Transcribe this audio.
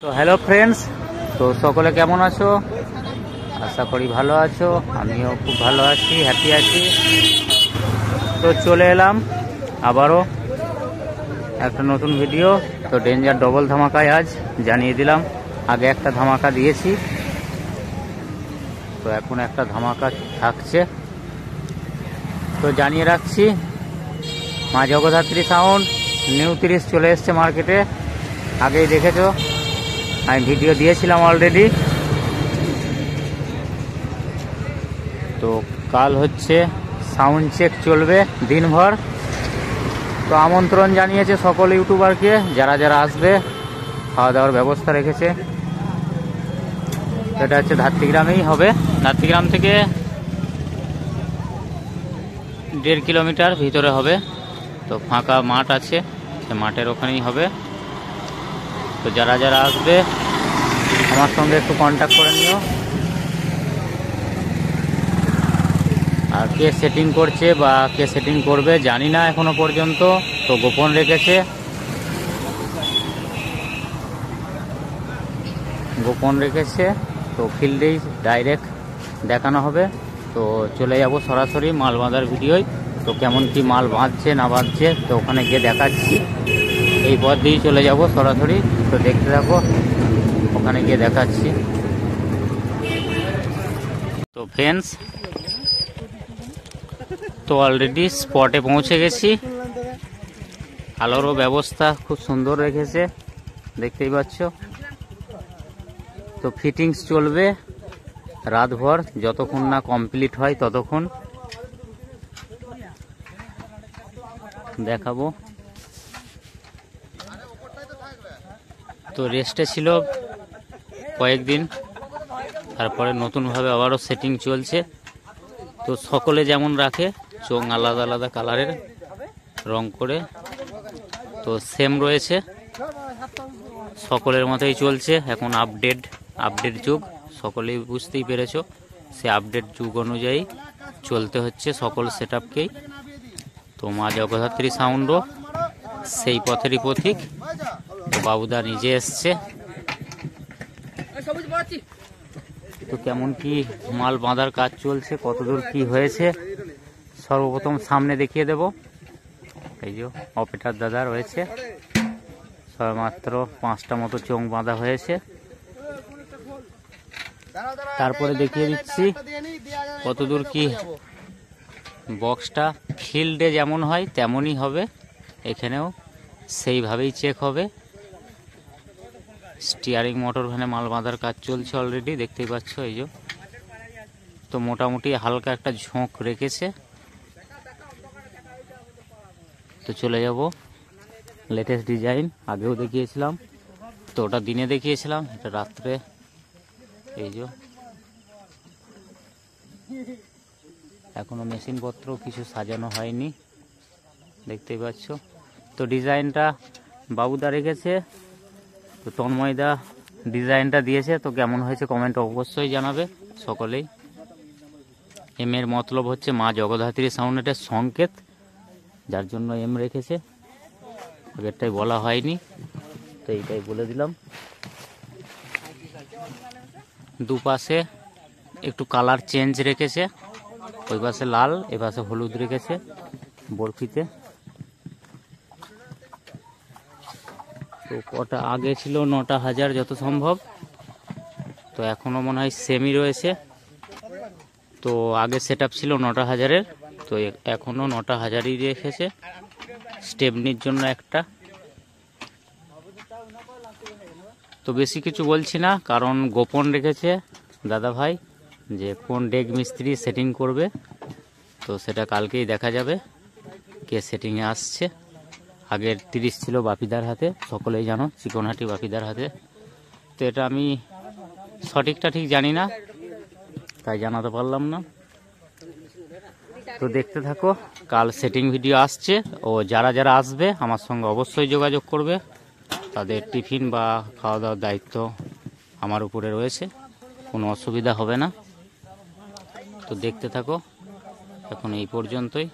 তো hello friends, তো সকলে কেমন আছো? আশা করি ভালো আছো। আমিও খুব ভালো আছি, হ্যাপি আছি। তো চলে এলাম আবারও একটা নতুন ভিডিও। তো ডেঞ্জার ডবল ধামাকায় আজ জানিয়ে দিলাম। আগে একটা ধামাকা দিয়েছি, তো এখন একটা ধামাকা থাকছে। তো জানিয়ে রাখছি, মা জগদ্ধাত্রী সাউন্ড নিউ 30 চলে এসছে মার্কেটে। আগেই দেখেছো, আমি ভিডিও দিয়েছিলাম অলরেডি। তো কাল হচ্ছে সাউন্ড চেক চলবে দিনভর। তো আমন্ত্রণ জানিয়েছে সকল ইউটিউবারকে, যারা যারা আসবে খাওয়া দাওয়ার ব্যবস্থা রেখেছে। এটা হচ্ছে ধাত্রীগ্রামেই হবে। ধাত্রীগ্রাম থেকে 1.5 কিলোমিটার ভিতরে হবে। তো ফাঁকা মাঠ আছে, সে মাঠের ওখানেই হবে। তো যারা যারা আসবে আমার সঙ্গে একটু কন্ট্যাক্ট করে নিও। আর কে সেটিং করছে বা কে সেটিং করবে জানি না এখনো পর্যন্ত, তো গোপন রেখেছে। তো ফিল্ডেই ডাইরেক্ট দেখানো হবে। তো চলে যাব সরাসরি মাল বাঁধার ভিডিওয়। তো কেমন কি মাল বাঁধছে না বাঁধছে, তো ওখানে গিয়ে দেখাচ্ছি। এই পথ দিয়েই চলে যাব সরাসরি। তো দেখতে থাকো, ওখানে গিয়ে দেখাচ্ছি। তো ফ্রেন্ডস, তো অলরেডি স্পটে পৌঁছে গেছি। আলোরও ব্যবস্থা খুব সুন্দর রেখেছে, দেখতেই পাচ্ছ। তো ফিটিংস চলবে রাতভর, যতক্ষণ না কমপ্লিট হয় ততক্ষণ দেখাবো। তো রেস্টে ছিল কয়েকদিন, তারপরে নতুনভাবে আবারও সেটিং চলছে। তো সকলে যেমন রাখে, চোখ আলাদা আলাদা কালারের রং করে, তো সেম রয়েছে, সকলের মতোই চলছে। এখন আপডেট যুগ, সকলেই বুঝতেই পেরেছো। সে আপডেট যুগ অনুযায়ী চলতে হচ্ছে সকল সেটআপকেই। তো মা জগদ্ধাত্রী সাউন্ডও সেই পথেরই পথিক। তো বাবুদা নিজে এসছে। তো কেমন কি মাল বাঁধার কাজ চলছে, কতদূর কি হয়েছে, সর্বপ্রথম সামনে দেখিয়ে দেব। এই যে অপারেটর দাদা রয়েছে, সবেমাত্র 5টা মতো চোঙ বাঁধা হয়েছে। তারপরে দেখিয়ে দিচ্ছি কতদূর কি বক্সটা ফিল্ডে যেমন হয় তেমনই হবে, এখানেও সেইভাবেই চেক হবে। স্টিয়ারিং মোটর ভ্যানে মাল বাঁধার কাজ চলছে অলরেডি, দেখতেই পাচ্ছ। এই যে তো মোটামুটি হালকা একটা ঝোঁক রেখেছে। তো চলে যাব লেটেস্ট ডিজাইন, আগেও দেখিয়েছিলাম। তো ওটা দিনে দেখিয়েছিলাম, এটা রাত্রে। এই যে এখনো মেশিনপত্র কিছু সাজানো হয়নি, দেখতেই পাচ্ছ। তো ডিজাইনটা বাবুদা রেখেছে, তো তন্ময়দা ডিজাইনটা দিয়েছে। তো কেমন হয়েছে কমেন্ট অবশ্যই জানাবে সকলেই। এম এর মতলব হচ্ছে মা জগদ্ধাত্রী সাউন্ডের সংকেত, যার জন্য এম রেখেছে। আগেরটাই বলা হয়নি, তো এইটাই বলে দিলাম। দুপাশে একটু কালার চেঞ্জ রেখেছে, ওই পাশে লাল, এ পাশে হলুদ রেখেছে বরফিতে। তো কটা আগে ছিল 9,000 যত সম্ভব, তো এখনো মনে হয় সেমই রয়েছে। তো আগে সেটআপ ছিল 9,000-এর, তো এখনো 9,000-ই রেখেছে। স্টেপনির জন্য একটা। তো বেশি কিছু বলছি না, কারণ গোপন রেখেছে দাদা ভাই যে কোন ডেক মিস্ত্রি সেটিং করবে। তো সেটা কালকেই দেখা যাবে কে সেটিংয়ে আসছে। আগের 30 ছিল বাপিদার হাতে, সকলেই জানো, চিকনহাটি বাপিদার হাতে। তো এটা আমি সঠিকটা ঠিক জানি না, তাই জানাতে পারলাম না। তো দেখতে থাকো, কাল সেটিং ভিডিও আসছে। ও যারা যারা আসবে আমার সঙ্গে অবশ্যই যোগাযোগ করবে। তাদের টিফিন বা খাওয়া দাওয়ার দায়িত্ব আমার উপরে রয়েছে, কোনো অসুবিধা হবে না। তো দেখতে থাকো, এখন এই পর্যন্তই।